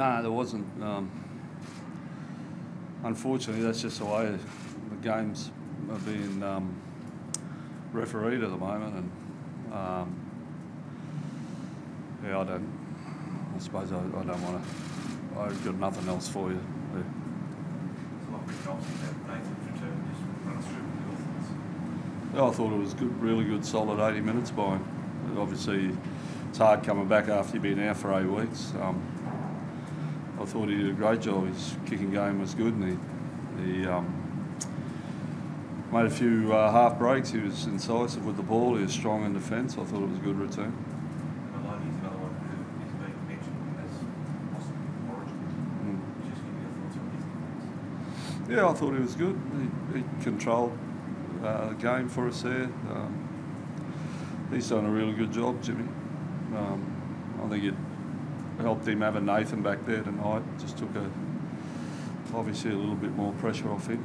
No, there wasn't. Unfortunately, that's just the way the games are being refereed at the moment, and yeah, I suppose I don't want to. I've got nothing else for you. Yeah, I thought it was good, really good, solid 80 minutes by him. Obviously, it's hard coming back after you've been out for 8 weeks. I thought he did a great job. His kicking game was good, and he made a few half breaks. He was incisive with the ball. He was strong in defence. I thought it was a good return. Yeah, I thought he was good. He controlled the game for us there. He's done a really good job, Jimmy. I think it helped him having Nathan back there tonight. Just took obviously a little bit more pressure off him.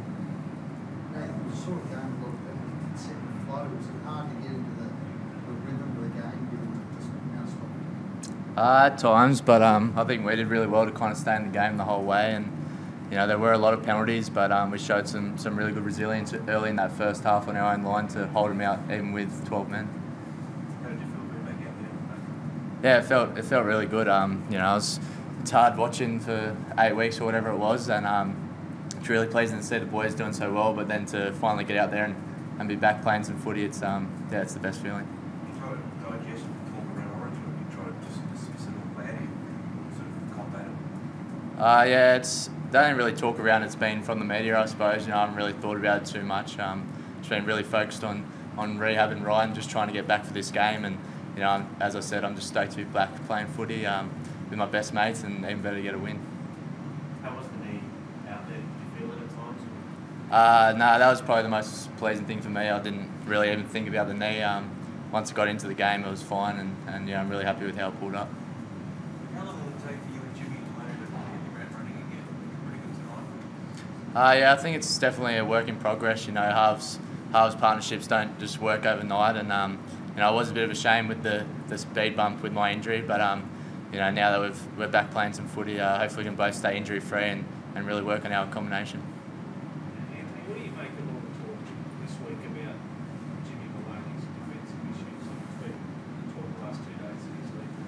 Nathan was sort of going a little bit second flow. Was it hard to get into the rhythm of the game given just now? At times, but I think we did really well to kind of stay in the game the whole way, and you know there were a lot of penalties, but we showed some really good resilience early in that first half on our own line to hold them out even with 12 men. How did you feel being back out there? Yeah, it felt really good. You know, it's hard watching for 8 weeks or whatever it was, and it's really pleasing to see the boys doing so well. But then to finally get out there and be back playing some footy, it's it's the best feeling. You try to digest and talk around Origin, or you try to just dismiss it or play it, sort of combat it? Yeah, they don't really talk around. It's been from the media, I suppose. You know, I haven't really thought about it too much. It's been really focused on rehab and Ryan, just trying to get back for this game. And you know, as I said, I'm just stoked to be back playing footy with my best mates, and even better to get a win. How was the knee out there? Did you feel it at times? No, that was probably the most pleasing thing for me. I didn't really even think about the knee. Once I got into the game, it was fine, and yeah, I'm really happy with how it pulled up. How long will it take for you and Jimmy to learn to hit the ground running again? Pretty good tonight? Yeah, I think it's definitely a work in progress. You know, halves partnerships don't just work overnight, and you know, it was a bit of a shame with the speed bump with my injury, but you know, now that we're back playing some footy, hopefully we can both stay injury free and really work on our combination. Anthony, what do you make of all the talk this week about Jimmy Maloney's defensive issues? It's been talked the last 2 days that he's leaving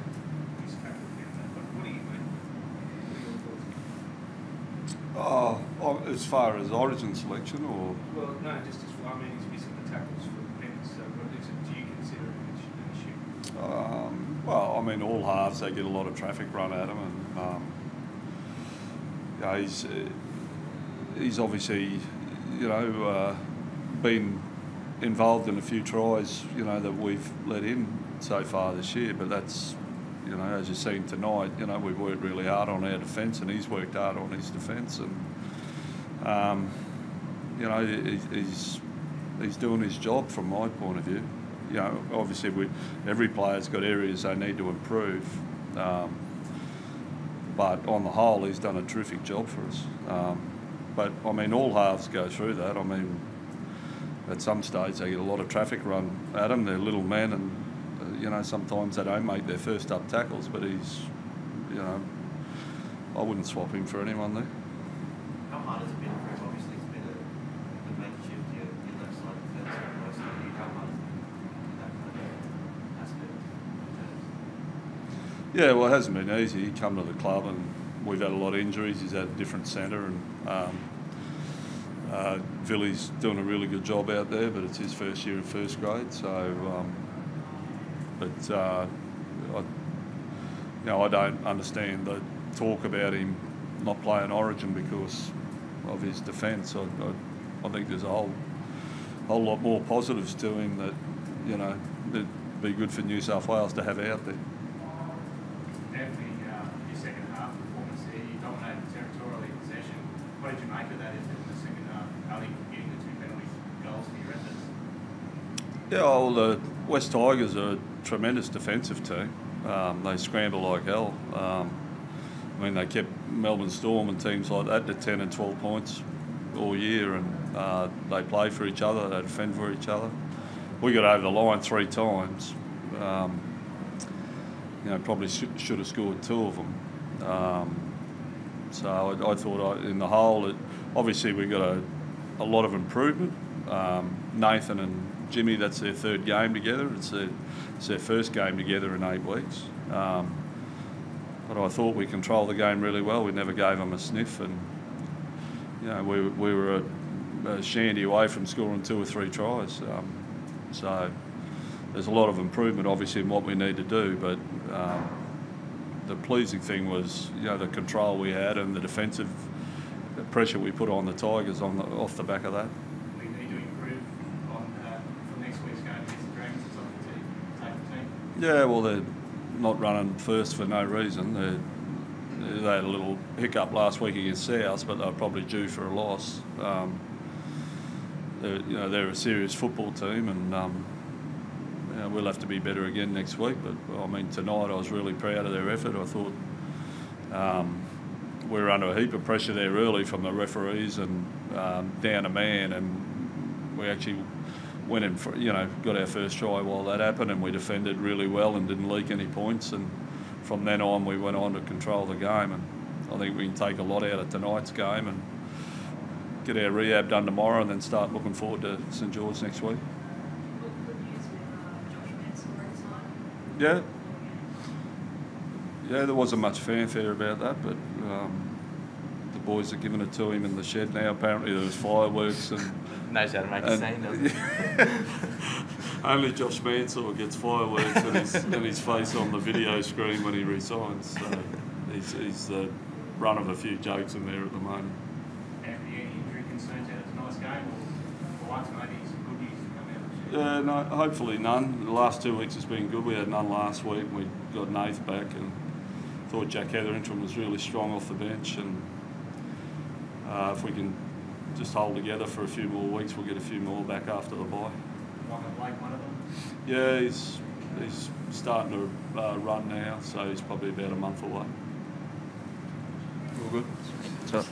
his captain down. But what do you make? What are your thoughts? As far as Origin selection, or Well, no, just as I mean, he's missing the tackles for the Panthers. So, do you consider it an issue? well, I mean, all halves they get a lot of traffic run at them, and yeah, he's obviously, you know, been involved in a few tries, you know, that we've let in so far this year. But that's, you know, as you've seen tonight, you know, we've worked really hard on our defence, and he's worked hard on his defence, and you know, he's doing his job from my point of view. You know, obviously every player's got areas they need to improve, but on the whole, he's done a terrific job for us. But I mean, all halves go through that. I mean, at some stage they get a lot of traffic run at them. They're little men, and you know, sometimes they don't make their first up tackles. But he's, you know, I wouldn't swap him for anyone there. How hard has it been for him? Obviously, it's been a makeshift, your left side defence for most of the league. How hard has it been that kind of aspect? Yeah, well, it hasn't been easy. He come to the club, and we've had a lot of injuries. He's had a different centre, and Villy's doing a really good job out there, but it's his first year in first grade. So, I don't understand the talk about him not playing Origin because of his defence. I think there's a whole lot more positives to him that, you know, it'd be good for New South Wales to have out there. Anthony, your second half performance there, you dominated territorially in possession. What did you make of that in the second half? Only getting the 2 penalty goals for your efforts? Yeah, well, the West Tigers are a tremendous defensive team. They scramble like hell. I mean, they kept Melbourne Storm and teams like that to 10 and 12 points all year, and they play for each other, they defend for each other. We got over the line 3 times. You know, probably should have scored 2 of them. So I thought in the whole, obviously we got a lot of improvement. Nathan and Jimmy, that's their third game together. It's their first game together in 8 weeks. But I thought we controlled the game really well. We never gave them a sniff, and you know we were a shandy away from scoring 2 or 3 tries. So there's a lot of improvement, obviously, in what we need to do. But the pleasing thing was, you know, the control we had and the defensive pressure we put on the Tigers off the back of that. We need to improve on for next week's game against the Dragons. It's on the team. Yeah, well, they're not running first for no reason. They had a little hiccup last week against South, but they're probably due for a loss. They're a serious football team, and you know, we'll have to be better again next week. But I mean, tonight I was really proud of their effort. I thought we were under a heap of pressure there early from the referees and down a man, and we actually went in for, got our first try while that happened, and we defended really well and didn't leak any points. And from then on, we went on to control the game, and I think we can take a lot out of tonight's game and get our rehab done tomorrow, and then start looking forward to St George next week. Yeah, there wasn't much fanfare about that, but the boys are giving it to him in the shed now. Apparently there was fireworks and knows how to make a scene, doesn't he? Only Josh Mansour gets fireworks and his face on the video screen when he resigns. So he's the run of a few jokes in there at the moment. Anthony, any injury concerns out of tonight's game, or once maybe some good news to come out? No, hopefully none. The last 2 weeks has been good. We had none last week. We got Nath back, and thought Jack Hetherington was really strong off the bench. And if we can just hold together for a few more weeks, we'll get a few more back after the bye. Like one of them? Yeah, he's starting to run now, so he's probably about a month away. All good. So.